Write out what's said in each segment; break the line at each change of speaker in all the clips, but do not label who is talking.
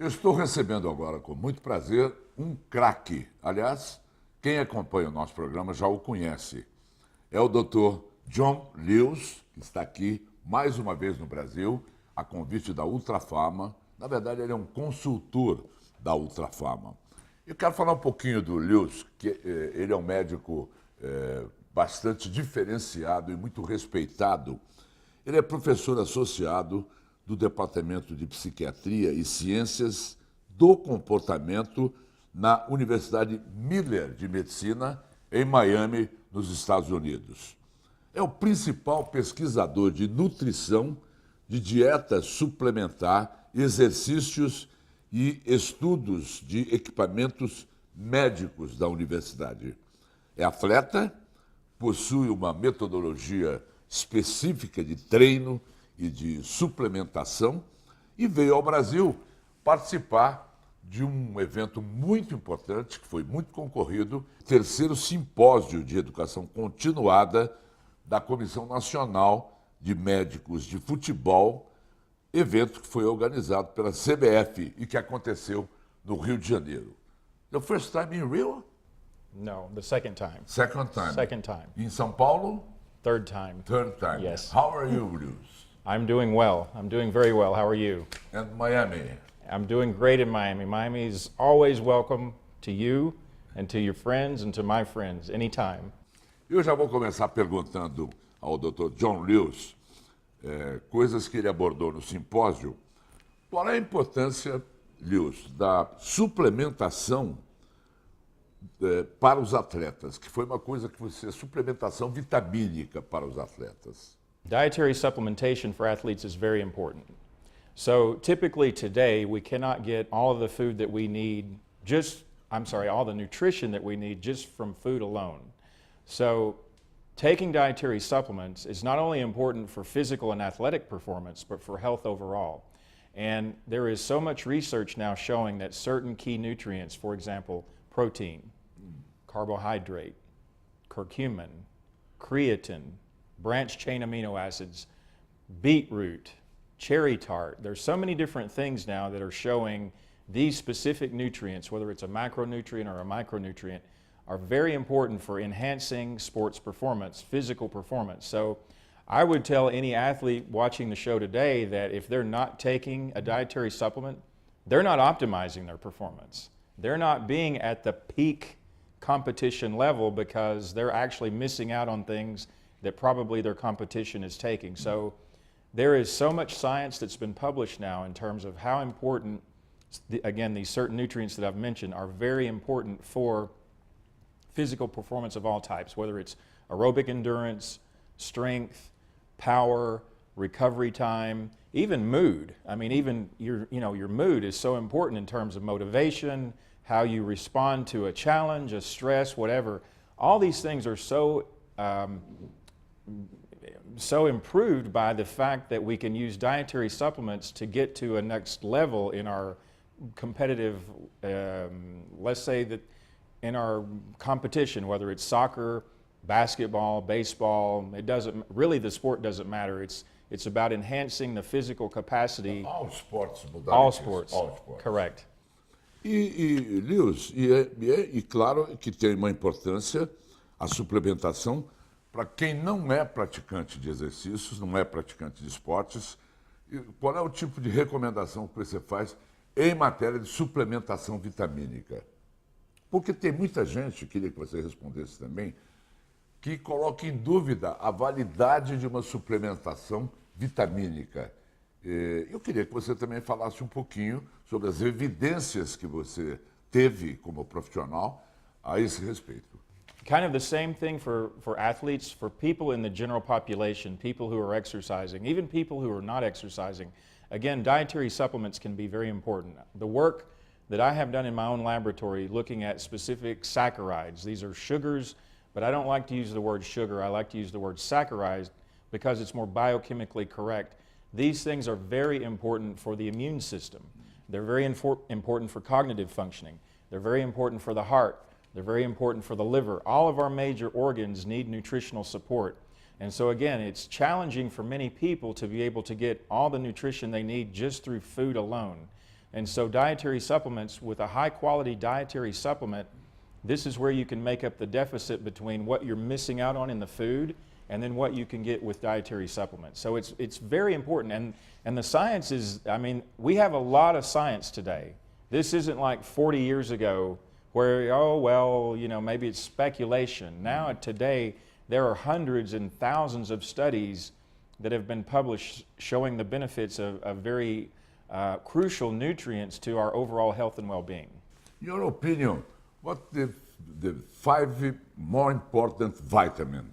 Eu estou recebendo agora, com muito prazer, um craque. Aliás, quem acompanha o nosso programa já o conhece. É o Dr. John Lewis, que está aqui mais uma vez no Brasil, a convite da Ultrafama. Na verdade, ele é um consultor da Ultrafama. Eu quero falar um pouquinho do Lewis, que ele é um médico bastante diferenciado e muito respeitado. Ele é professor associado do Departamento de Psiquiatria e Ciências do Comportamento na Universidade Miller de Medicina, em Miami, nos Estados Unidos. É o principal pesquisador de nutrição, de dieta suplementar, exercícios e estudos de equipamentos médicos da universidade. É atleta, possui uma metodologia específica de treino e de suplementação e veio ao Brasil participar de um evento muito importante, que foi muito concorrido, o 3º Simpósio de Educação Continuada da Comissão Nacional de Médicos de Futebol, evento que foi organizado pela CBF e que aconteceu no Rio de Janeiro. The first time in Rio?
No, the second time.
Second time.
Second time.
Em São Paulo?
Third time.
Third time.
Yes.
How are you, Lewis?
I'm doing well. I'm doing very well. How are you?
And Miami?
I'm doing great in Miami. Miami is always welcome to you and to your friends and to my friends anytime.
Eu já vou começar perguntando ao Dr. John Lewis coisas que ele abordou no simpósio. Qual é a importância, Lewis, da suplementação para os atletas, que foi uma coisa que você, suplementação vitamínica para os atletas?
Dietary supplementation for athletes is very important. So typically today we cannot get all of the food that we need all the nutrition that we need just from food alone. So taking dietary supplements is not only important for physical and athletic performance, but for health overall. And there is so much research now showing that certain key nutrients, for example, protein, carbohydrate, curcumin, creatine, branched chain amino acids, beetroot, cherry tart. There's so many different things now that are showing these specific nutrients, whether it's a macronutrient or a micronutrient, are very important for enhancing sports performance, physical performance. So I would tell any athlete watching the show today that if they're not taking a dietary supplement, they're not optimizing their performance. They're not being at the peak competition level because they're actually missing out on things that probably their competition is taking. So there is so much science that's been published now in terms of how important, again, these certain nutrients that I've mentioned are very important for physical performance of all types, whether it's aerobic endurance, strength, power, recovery time, even mood. I mean, even your mood is so important in terms of motivation, how you respond to a challenge, a stress, whatever. All these things are so improved by the fact that we can use dietary supplements to get to a next level in our competitive, let's say that in our competition, whether it's soccer, basketball, baseball, really the sport doesn't matter. It's about enhancing the physical capacity.
All sports modalities.
All sports.
All sports.
Correct.
Lewis, e claro que tem uma importância a suplementação para quem não é praticante de exercícios, não é praticante de esportes. Qual é o tipo de recomendação que você faz em matéria de suplementação vitamínica? Porque tem muita gente, queria que você respondesse também, que coloca em dúvida a validade de uma suplementação vitamínica. Eu queria que você também falasse um pouquinho sobre as evidências que você teve como profissional a esse respeito.
Kind of the same thing for athletes, for people in the general population, people who are exercising, even people who are not exercising. Again, dietary supplements can be very important. The work that I have done in my own laboratory looking at specific saccharides, these are sugars, but I don't like to use the word sugar, I like to use the word saccharides because it's more biochemically correct. These things are very important for the immune system. They're very important for cognitive functioning. They're very important for the heart. They're very important for the liver. All of our major organs need nutritional support. And so again, it's challenging for many people to be able to get all the nutrition they need just through food alone. And so dietary supplements, with a high quality dietary supplement, this is where you can make up the deficit between what you're missing out on in the food and then what you can get with dietary supplements. So it's very important. And the science is, I mean, we have a lot of science today. This isn't like 40 years ago where, oh, well, you know, maybe it's speculation. Now, today, there are hundreds and thousands of studies that have been published showing the benefits of very crucial nutrients to our overall health and well-being.
Your opinion, what the 5 more important vitamins?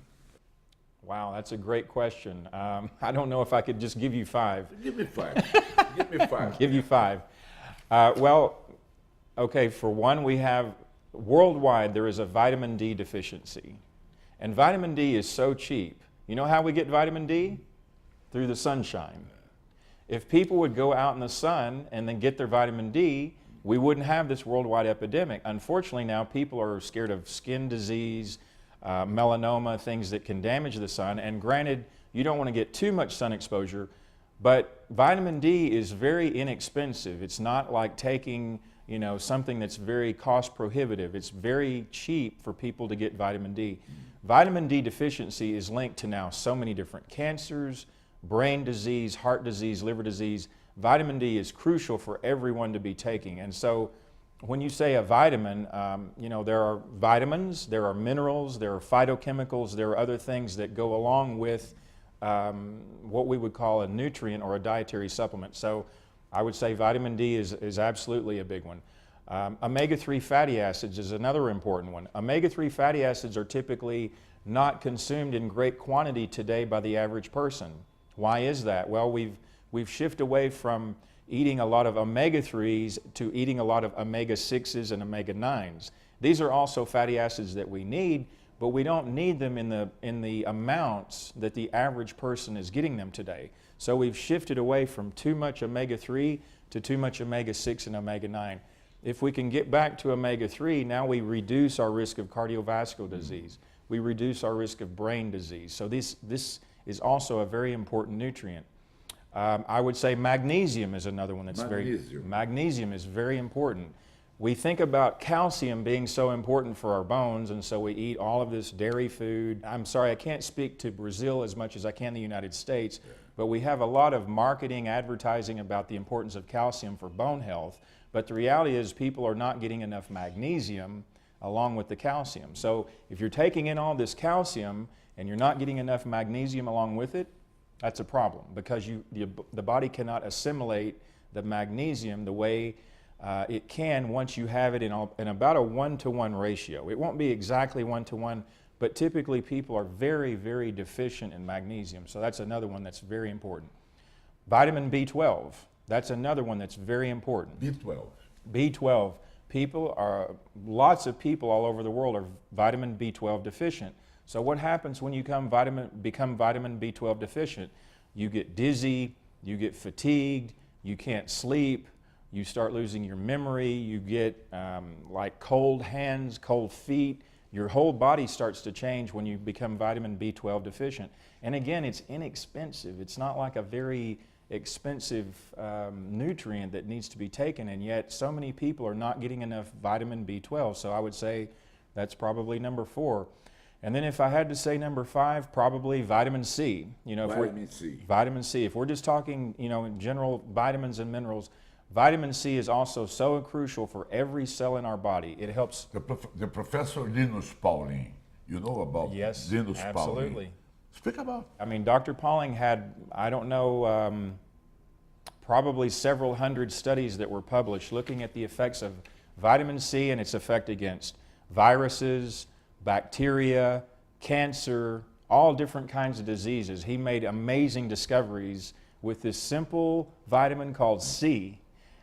Wow, that's a great question. I don't know if I could just give you 5.
Give me 5. Give me 5.
Give you 5. Well, okay, for one, we have, worldwide, there is a vitamin D deficiency. And vitamin D is so cheap. You know how we get vitamin D? Through the sunshine. If people would go out in the sun and then get their vitamin D, we wouldn't have this worldwide epidemic. Unfortunately, now people are scared of skin disease, melanoma, things that can damage the sun. And granted, you don't want to get too much sun exposure, but vitamin D is very inexpensive. It's not like taking, you know, something that's very cost prohibitive. It's very cheap for people to get vitamin D. Vitamin D deficiency is linked to now so many different cancers, brain disease, heart disease, liver disease. Vitamin D is crucial for everyone to be taking. And so when you say a vitamin, you know, there are vitamins, there are minerals, there are phytochemicals, there are other things that go along with what we would call a nutrient or a dietary supplement. So I would say vitamin D is absolutely a big one. Omega-3 fatty acids is another important one. Omega-3 fatty acids are typically not consumed in great quantity today by the average person. Why is that? Well, we've shifted away from eating a lot of omega-3s to eating a lot of omega-6s and omega-9s. These are also fatty acids that we need, but we don't need them in the amounts that the average person is getting them today. So we've shifted away from too much omega-3 to too much omega-6 and omega-9. If we can get back to omega-3, now we reduce our risk of cardiovascular disease. We reduce our risk of brain disease. So this is also a very important nutrient. I would say magnesium is another one that's magnesium is very important. We think about calcium being so important for our bones, and so we eat all of this dairy food. I'm sorry, I can't speak to Brazil as much as I can the United States, but we have a lot of marketing, advertising about the importance of calcium for bone health. But the reality is people are not getting enough magnesium along with the calcium. So if you're taking in all this calcium and you're not getting enough magnesium along with it, that's a problem, because the body cannot assimilate the magnesium the way it can once you have it in about a 1-to-1 ratio. It won't be exactly 1-to-1, but typically people are very, very deficient in magnesium. So that's another one that's very important. Vitamin B12, that's another one that's very important.
B12.
B12. Lots of people all over the world are vitamin B12 deficient. So what happens when you become vitamin B12 deficient? You get dizzy, you get fatigued, you can't sleep, you start losing your memory, you get like cold hands, cold feet. Your whole body starts to change when you become vitamin B12 deficient. And again, it's inexpensive. It's not like a very expensive nutrient that needs to be taken, and yet so many people are not getting enough vitamin B12. So I would say that's probably number 4. And then if I had to say number 5, probably vitamin C. You know, Vitamin C. If we're just talking, you know, in general vitamins and minerals, vitamin C is also so crucial for every cell in our body. It helps.
The Professor Linus Pauling, you know about Linus
absolutely.
Pauling? Speak about.
I mean, Dr. Pauling had, I don't know, probably several hundred studies that were published looking at the effects of vitamin C and its effect against viruses, bacteria, cancer, all different kinds of diseases. He made amazing discoveries with this simple vitamin called C.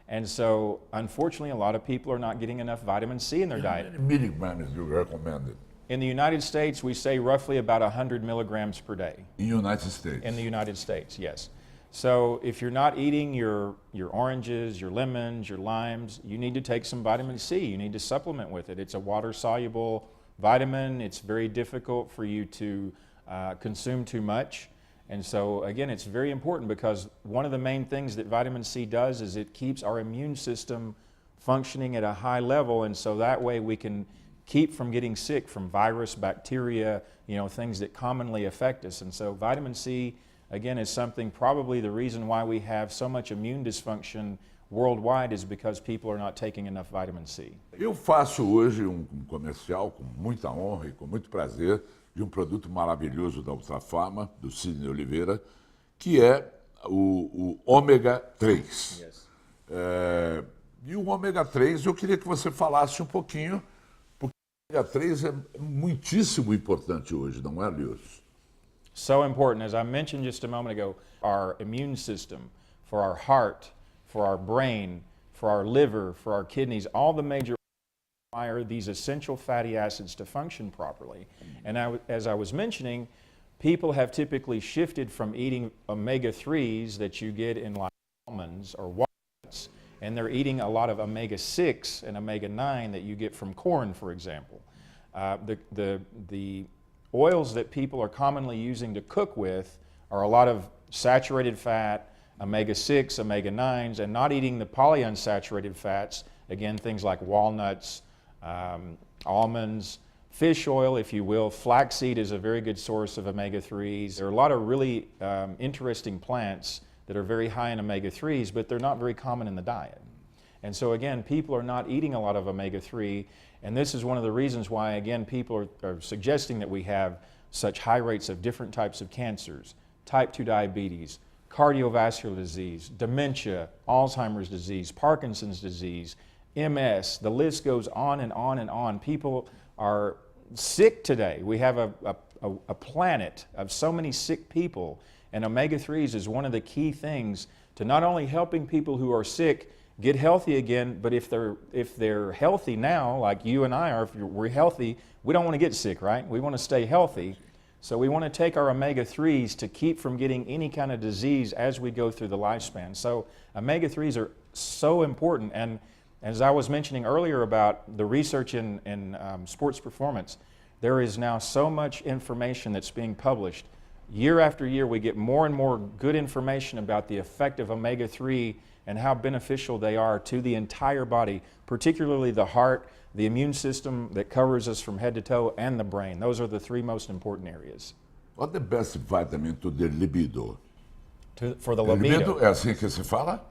And so, unfortunately, a lot of people are not getting enough vitamin C in their diet.
How many milligrams do you recommend it?
In the United States, we say roughly about 100 milligrams per day.
In the United States?
In the United States, yes. So if you're not eating your oranges, your lemons, your limes, you need to take some vitamin C. You need to supplement with it. It's a water-soluble vitamin. It's very difficult for you to consume too much. And so again, it's very important because one of the main things that vitamin C does is it keeps our immune system functioning at a high level, and so that way we can keep from getting sick from virus, bacteria, things that commonly affect us. And so vitamin C, again, is something, probably the reason why we have so much immune dysfunction worldwide is because people are not taking enough vitamin C.
Eu faço hoje comercial com muita honra e com muito prazer de produto maravilhoso da Ultrafarma, do Sidney Oliveira, que é o ômega 3.
Yes.
E o ômega 3, eu queria que você falasse pouquinho, porque o ômega 3 é muitíssimo importante hoje, não é, Lewis?
So important. As I mentioned just a moment ago, our immune system, for our heart, for our brain, for our liver, for our kidneys, all the major require these essential fatty acids to function properly. And as I was mentioning, people have typically shifted from eating omega-3s that you get in like almonds or walnuts, and they're eating a lot of omega-6 and omega-9 that you get from corn, for example. The oils that people are commonly using to cook with are a lot of saturated fat, omega-6, omega-9s, and not eating the polyunsaturated fats, again, things like walnuts, almonds, fish oil, if you will. Flaxseed is a very good source of omega-3s. There are a lot of really interesting plants that are very high in omega-3s, but they're not very common in the diet. And so again, people are not eating a lot of omega-3, and this is one of the reasons why, again, people are suggesting that we have such high rates of different types of cancers, type 2 diabetes, cardiovascular disease, dementia, Alzheimer's disease, Parkinson's disease, MS, the list goes on and on and on. People are sick today. We have a planet of so many sick people, and omega-3s is one of the key things to not only helping people who are sick get healthy again, but if they're healthy now, like you and I are, if we're healthy, we don't want to get sick, right? We want to stay healthy. So we want to take our omega-3s to keep from getting any kind of disease as we go through the lifespan. So omega-3s are so important. And as I was mentioning earlier about the research in sports performance, there is now so much information that's being published. Year after year, we get more and more good information about the effect of omega-3 and how beneficial they are to the entire body, particularly the heart, the immune system that covers us from head to toe, and the brain. Those are the three most important areas.
What's the best vitamin to the libido?
For the libido?
Libido, é assim que se fala?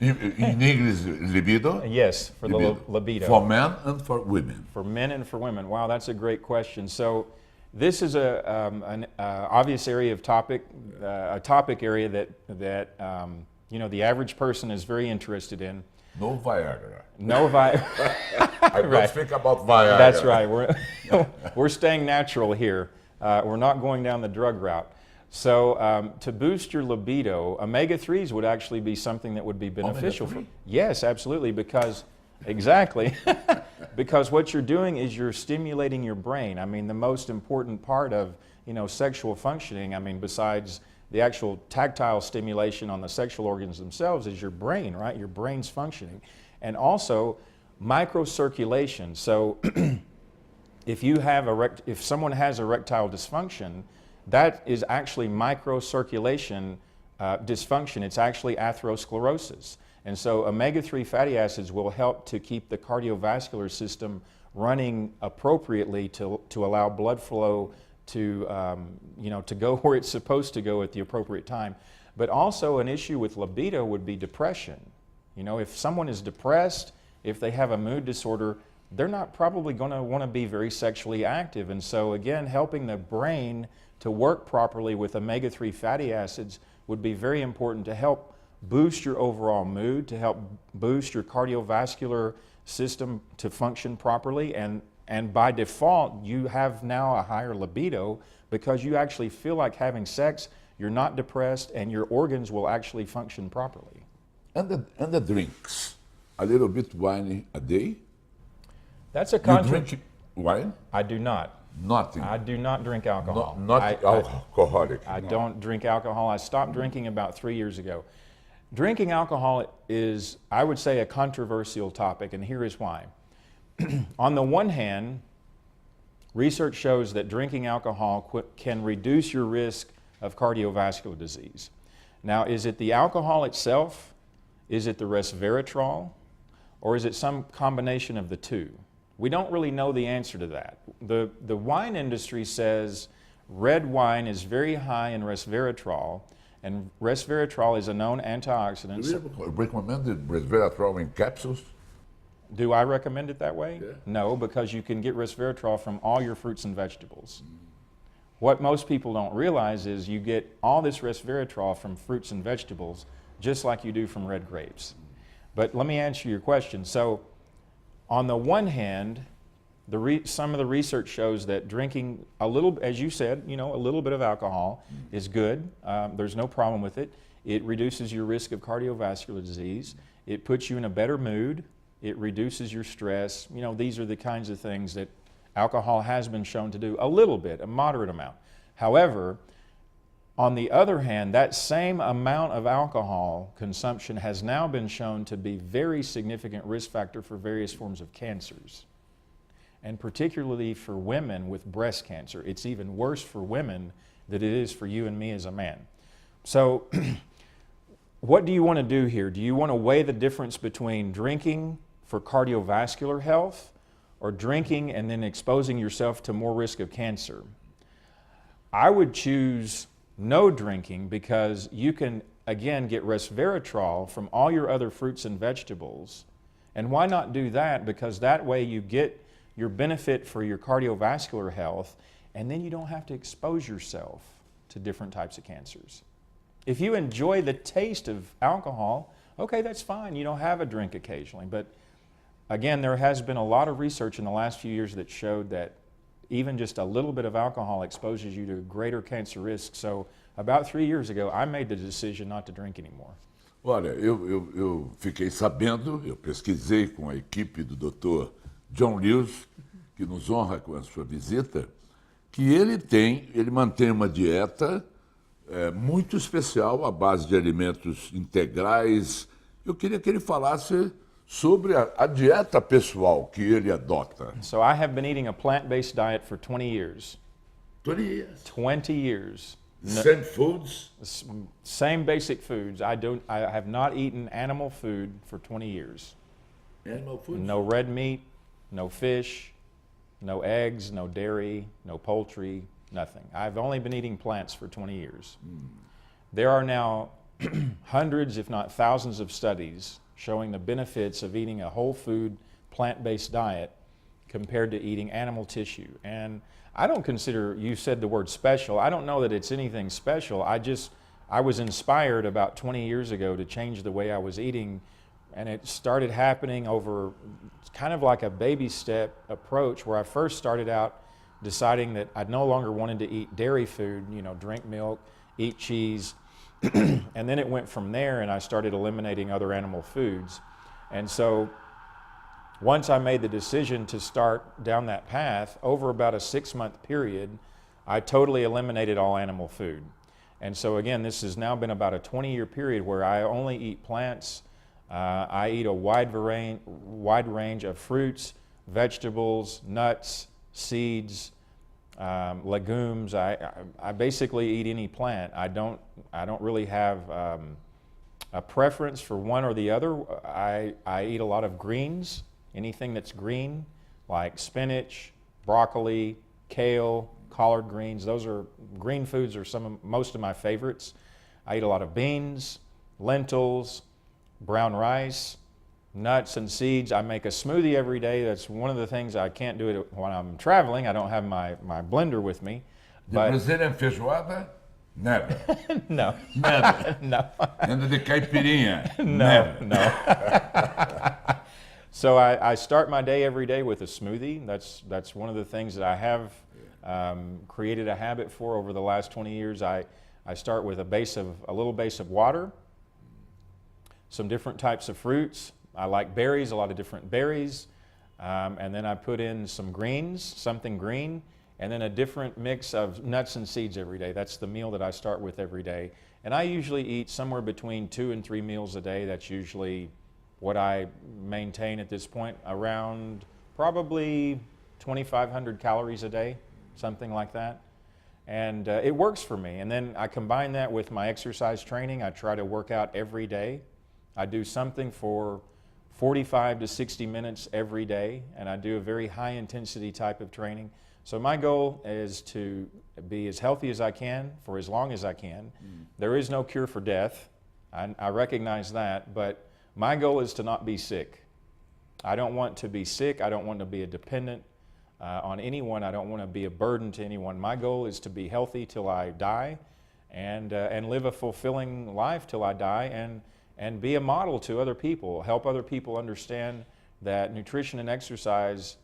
In English, libido?
Yes, for the libido.
For men and for women.
For men and for women. Wow, that's a great question. So this is an obvious area of topic, a topic area that the average person is very interested in.
No Viagra.
No Viagra.
I don't think about Viagra.
That's right. We're staying natural here. We're not going down the drug route. So to boost your libido, omega-3s would actually be something that would be beneficial for. Yes, absolutely, because because what you're doing is you're stimulating your brain. I mean, the most important part of sexual functioning, I mean, besides the actual tactile stimulation on the sexual organs themselves, is your brain, right? Your brain's functioning. And also microcirculation. So if someone has erectile dysfunction, that is actually microcirculation dysfunction. It's actually atherosclerosis. And so omega-3 fatty acids will help to keep the cardiovascular system running appropriately to allow blood flow to go where it's supposed to go at the appropriate time. But also an issue with libido would be depression. If someone is depressed, if they have a mood disorder, they're not probably going to want to be very sexually active. And so again, helping the brain to work properly with omega-3 fatty acids would be very important to help boost your overall mood, to help boost your cardiovascular system to function properly, and by default, you have now a higher libido because you actually feel like having sex, you're not depressed, and your organs will actually function properly.
And the drinks, a little bit wine a day?
That's a
You drink wine?
I do not.
Nothing.
I do not drink alcohol.
Not alcoholic.
I don't drink alcohol. I stopped drinking about 3 years ago. Drinking alcohol is, I would say, a controversial topic, and here is why. On the one hand, research shows that drinking alcohol can reduce your risk of cardiovascular disease. Now, is it the alcohol itself? Is it the resveratrol? Or is it some combination of the two? We don't really know the answer to that. The wine industry says red wine is very high in resveratrol, and resveratrol is a known antioxidant.
Do you recommend resveratrol in capsules?
Do I recommend it that way?
Yeah.
No, because you can get resveratrol from all your fruits and vegetables. What most people don't realize is you get all this resveratrol from fruits and vegetables just like you do from red grapes. But let me answer your question. So on the one hand, some of the research shows that drinking a little, as you said, a little bit of alcohol is good. There's no problem with it. It reduces your risk of cardiovascular disease. It puts you in a better mood. It reduces your stress. These are the kinds of things that alcohol has been shown to do a little bit, a moderate amount. However, on the other hand, that same amount of alcohol consumption has now been shown to be very significant risk factor for various forms of cancers, and particularly for women with breast cancer. It's even worse for women than it is for you and me as a man. So what do you want to do here? Do you want to weigh the difference between drinking for cardiovascular health or drinking and then exposing yourself to more risk of cancer? I would choose no drinking, because you can, again, get resveratrol from all your other fruits and vegetables. And why not do that? Because that way you get your benefit for your cardiovascular health, and then you don't have to expose yourself to different types of cancers. If you enjoy the taste of alcohol, okay, that's fine. Have a drink occasionally. But again, there has been a lot of research in the last few years that showed that even just a little bit of alcohol exposes you to greater cancer risk. So about 3 years ago, I made the decision not to drink anymore.
Olha, eu fiquei sabendo, eu pesquisei com a equipe do Dr. John Lewis, que nos honra com a sua visita, que ele mantém uma dieta muito especial à base de alimentos integrais. Eu queria que ele falasse sobre a dieta pessoal que ele adota.
So I have been eating a plant-based diet for 20 years.
20 years.
20 years.
Same foods?
Same basic foods. I have not eaten animal food for 20 years.
Animal foods?
No red meat, no fish, no eggs, no dairy, no poultry, nothing. I've only been eating plants for 20 years. There are now hundreds, if not thousands, of studies showing the benefits of eating a whole food, plant-based diet compared to eating animal tissue. And I don't consider, you said the word special, I don't know that it's anything special. I was inspired about 20 years ago to change the way I was eating, and it started happening over kind of like a baby step approach, where I first started out deciding that I no longer wanted to eat dairy food, drink milk, eat cheese, and then it went from there, and I started eliminating other animal foods. And so once I made the decision to start down that path, over about a 6-month period, I totally eliminated all animal food. And so again, this has now been about a 20-year period where I only eat plants. I eat a wide range of fruits, vegetables, nuts, seeds, legumes. I basically eat any plant. I don't really have a preference for one or the other. I eat a lot of greens, anything that's green, like spinach, broccoli, kale, collard greens. Those are green foods are most of my favorites. I eat a lot of beans, lentils, brown rice, nuts and seeds. I make a smoothie every day. That's one of the things I can't do it when I'm traveling. I don't have my blender with me.
De Brazilian feijoada? Never.
No.
Never.
No.
And the caipirinha?
No.
Never.
No. So I start my day every day with a smoothie. That's one of the things that I have created a habit for over the last 20 years. I start with a little base of water, some different types of fruits. I like berries, a lot of different berries, and then I put in some greens, something green, and then a different mix of nuts and seeds every day. That's the meal that I start with every day. And I usually eat somewhere between 2 and 3 meals a day. That's usually what I maintain at this point, around probably 2,500 calories a day, something like that. And it works for me. And then I combine that with my exercise training. I try to work out every day. I do something for 45 to 60 minutes every day, and I do a very high intensity type of training. So my goal is to be as healthy as I can for as long as I can. There is no cure for death. I recognize that, but my goal is to not be sick. I don't want to be sick. I don't want to be a dependent on anyone. I don't want to be a burden to anyone. My goal is to be healthy till I die, and live a fulfilling life till I die, and be a model to other people, help other people understand that nutrition and exercise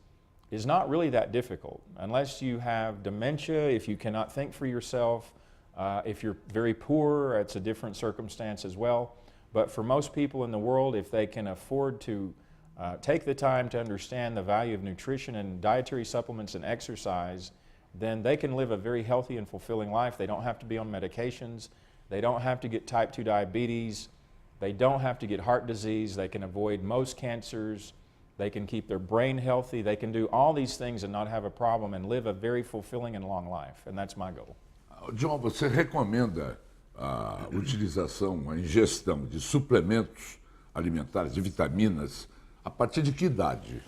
is not really that difficult. Unless you have dementia, if you cannot think for yourself, if you're very poor, it's a different circumstance as well. But for most people in the world, if they can afford to take the time to understand the value of nutrition and dietary supplements and exercise, then they can live a very healthy and fulfilling life. They don't have to be on medications. They don't have to get type 2 diabetes. They don't have to get heart disease. They can avoid most cancers. They can keep their brain healthy. They can do all these things and not have a problem and live a very fulfilling and long life. And that's my goal.
John, você recomenda a utilização, a ingestão de suplementos alimentares, de vitaminas, a partir de que idade?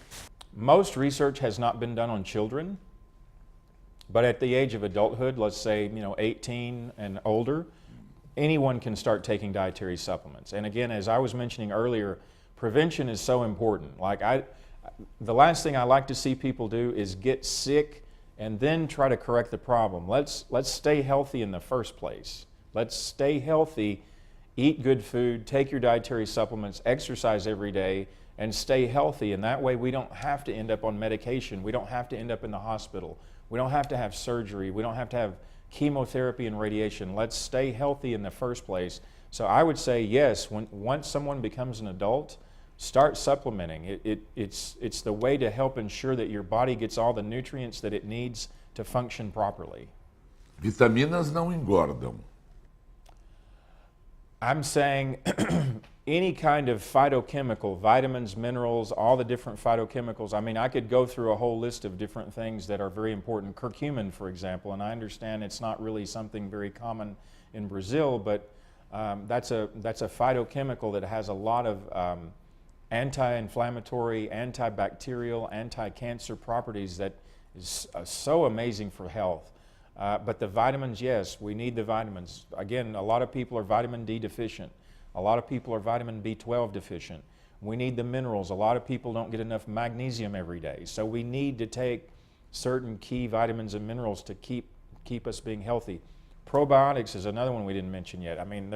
Most research has not been done on children, but at the age of adulthood, let's say 18 and older, anyone can start taking dietary supplements. And again, as I was mentioning earlier, prevention is so important. The last thing I like to see people do is get sick and then try to correct the problem. Let's stay healthy in the first place. Let's stay healthy, eat good food, take your dietary supplements, exercise every day, and stay healthy. And that way we don't have to end up on medication. We don't have to end up in the hospital. We don't have to have surgery. We don't have to have chemotherapy and radiation. Let's stay healthy in the first place. So I would say yes, once someone becomes an adult, start supplementing. It's the way to help ensure that your body gets all the nutrients that it needs to function properly.
Vitaminas não engordam.
I'm saying any kind of phytochemical, vitamins, minerals, all the different phytochemicals. I mean, I could go through a whole list of different things that are very important. Curcumin, for example, and I understand it's not really something very common in Brazil, but that's a phytochemical that has a lot of anti-inflammatory, antibacterial, anti-cancer properties that is so amazing for health. But the vitamins, yes, we need the vitamins. Again, a lot of people are vitamin D deficient. A lot of people are vitamin B12 deficient. We need the minerals. A lot of people don't get enough magnesium every day. So we need to take certain key vitamins and minerals to keep us being healthy. Probiotics is another one we didn't mention yet. I mean,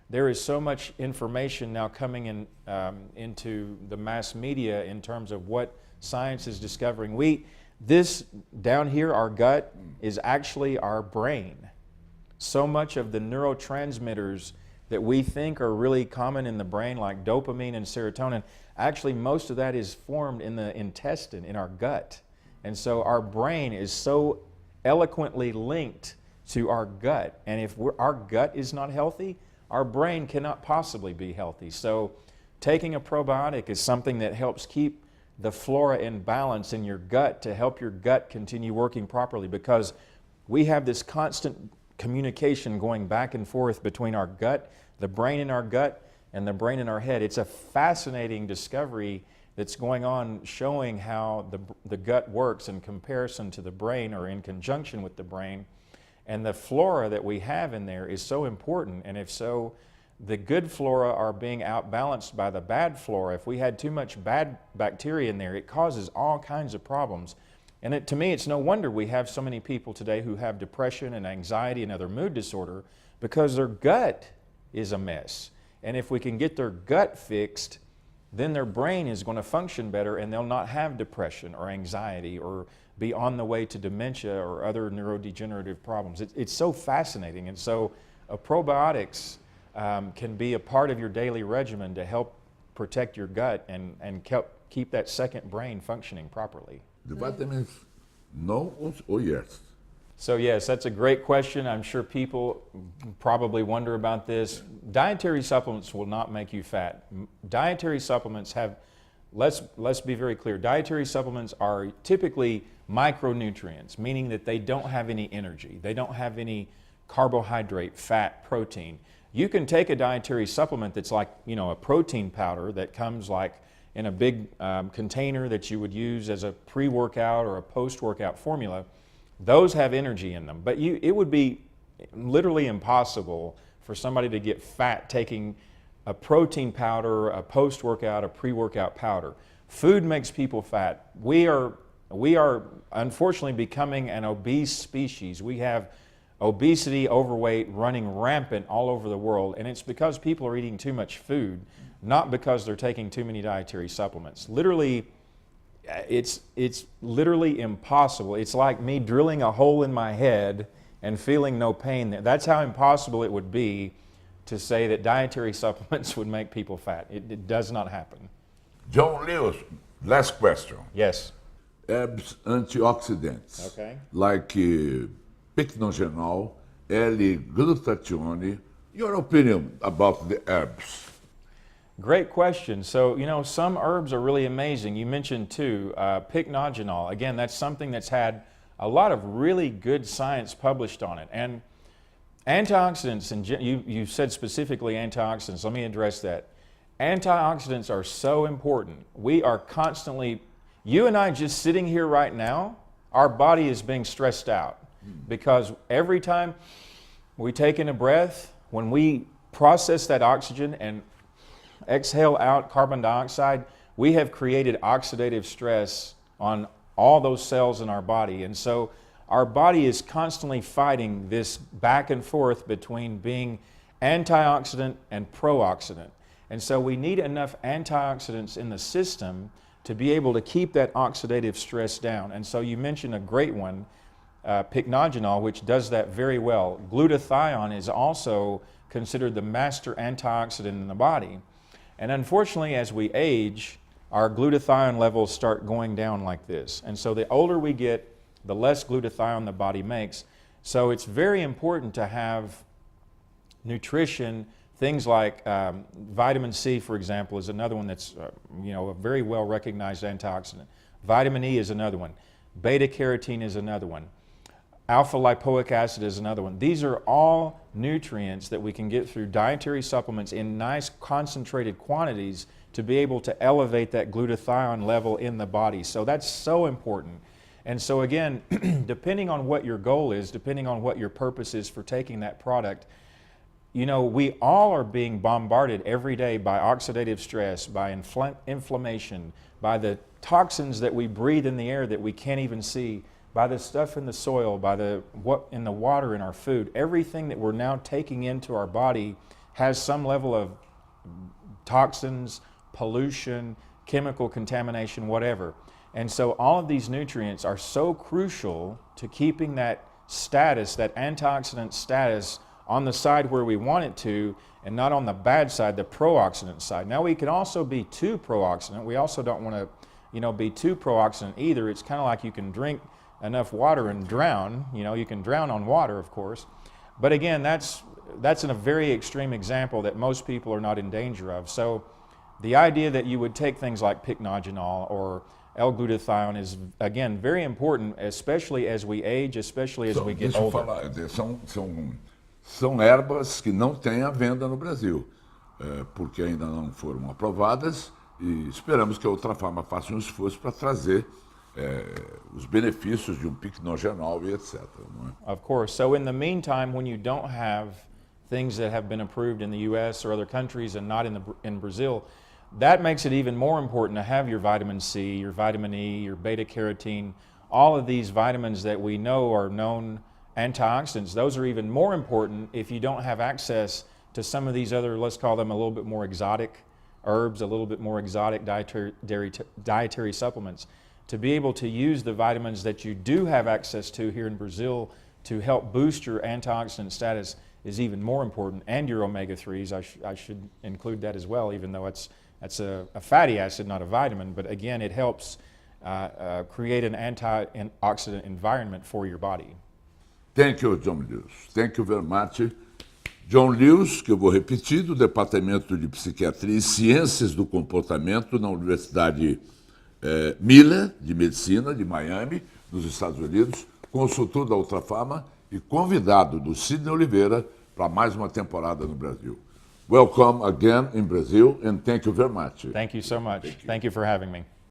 there is so much information now coming in into the mass media in terms of what science is discovering. This down here, our gut, is actually our brain. So much of the neurotransmitters that we think are really common in the brain, like dopamine and serotonin, actually most of that is formed in the intestine, in our gut. And so our brain is so eloquently linked to our gut. And if our gut is not healthy, our brain cannot possibly be healthy. So taking a probiotic is something that helps keep the flora in balance in your gut to help your gut continue working properly, because we have this constant communication going back and forth between our gut, the brain in our gut, and the brain in our head. It's a fascinating discovery that's going on, showing how the gut works in comparison to the brain or in conjunction with the brain. And the flora that we have in there is so important. And if so, the good flora are being outbalanced by the bad flora. If we had too much bad bacteria in there, it causes all kinds of problems. And to me, it's no wonder we have so many people today who have depression and anxiety and other mood disorder, because their gut is a mess. And if we can get their gut fixed, then their brain is going to function better, and they'll not have depression or anxiety or be on the way to dementia or other neurodegenerative problems. It's so fascinating. And so probiotics can be a part of your daily regimen to help protect your gut and keep that second brain functioning properly.
The vitamins, no or yes?
So yes, that's a great question. I'm sure people probably wonder about this. Dietary supplements will not make you fat. Dietary supplements have let's be very clear. Dietary supplements are typically micronutrients, meaning that they don't have any energy. They don't have any carbohydrate, fat, protein. You can take a dietary supplement that's like, a protein powder that comes like in a big container that you would use as a pre-workout or a post-workout formula. Those have energy in them, but it would be literally impossible for somebody to get fat taking a protein powder, a post-workout, a pre-workout powder. Food makes people fat. We are unfortunately becoming an obese species. We have obesity, overweight running rampant all over the world, and it's because people are eating too much food, not because they're taking too many dietary supplements. Literally, it's literally impossible. It's like me drilling a hole in my head and feeling no pain there. That's how impossible it would be to say that dietary supplements would make people fat. It does not happen.
John Lewis, last question.
Yes.
Herbs antioxidants,
Okay.
like pycnogenol, L-glutathione. Your opinion about the herbs?
Great question. So, some herbs are really amazing. You mentioned too, pycnogenol. Again, that's something that's had a lot of really good science published on it. And antioxidants, and you said specifically antioxidants, let me address that. Antioxidants are so important. We are constantly, you and I just sitting here right now, our body is being stressed out because every time we take in a breath, when we process that oxygen and exhale out carbon dioxide, we have created oxidative stress on all those cells in our body. And so our body is constantly fighting this back and forth between being antioxidant and pro-oxidant. And so we need enough antioxidants in the system to be able to keep that oxidative stress down. And so you mentioned a great one, pycnogenol, which does that very well. Glutathione is also considered the master antioxidant in the body. And unfortunately, as we age, our glutathione levels start going down like this. And so the older we get, the less glutathione the body makes. So it's very important to have nutrition. Things like vitamin C, for example, is another one that's a very well recognized antioxidant. Vitamin E is another one. Beta carotene is another one. Alpha lipoic acid is another one. These are all nutrients that we can get through dietary supplements in nice concentrated quantities to be able to elevate that glutathione level in the body. So that's so important. And so again, depending on what your goal is, depending on what your purpose is for taking that product, we all are being bombarded every day by oxidative stress, by inflammation, by the toxins that we breathe in the air that we can't even see, by the stuff in the soil, by what in the water in our food. Everything that we're now taking into our body has some level of toxins, pollution, chemical contamination, whatever. And so all of these nutrients are so crucial to keeping that status, that antioxidant status, on the side where we want it to, and not on the bad side, the pro-oxidant side. Now we can also be too pro-oxidant. We also don't want to, be too pro-oxidant either. It's kind of like you can drink enough water and drown. You can drown on water, of course. But again, that's a very extreme example that most people are not in danger of. So the idea that you would take things like pycnogenol or L-glutathione is, again, very important, especially as we age, especially as we get
Deixa eu
older.
falar, são ervas que não têm à venda no Brasil, porque ainda não foram aprovadas e esperamos que a outra farma faça um esforço para trazer os benefícios de pycnogenol e etc. Não é?
Of course. So in the meantime, when you don't have things that have been approved in the U.S. or other countries and not in Brazil, that makes it even more important to have your vitamin C, your vitamin E, your beta carotene, all of these vitamins that we know are known antioxidants. Those are even more important if you don't have access to some of these other, let's call them a little bit more exotic herbs, a little bit more exotic dietary supplements. To be able to use the vitamins that you do have access to here in Brazil to help boost your antioxidant status is even more important, and your omega-3s. I should include that as well, even though that's a fatty acid, not a vitamin. But again, it helps create an antioxidant environment for your body.
Thank you, John Lewis. Thank you very much. John Lewis, que eu vou repetir, do Departamento de Psiquiatria e Ciências do Comportamento na Universidade Miller, de Medicina, de Miami, nos Estados Unidos, consultor da Ultrafarma e convidado do Sidney Oliveira para mais uma temporada no Brasil. Welcome again in Brazil and thank you very much.
Thank you so much. Thank you for having me.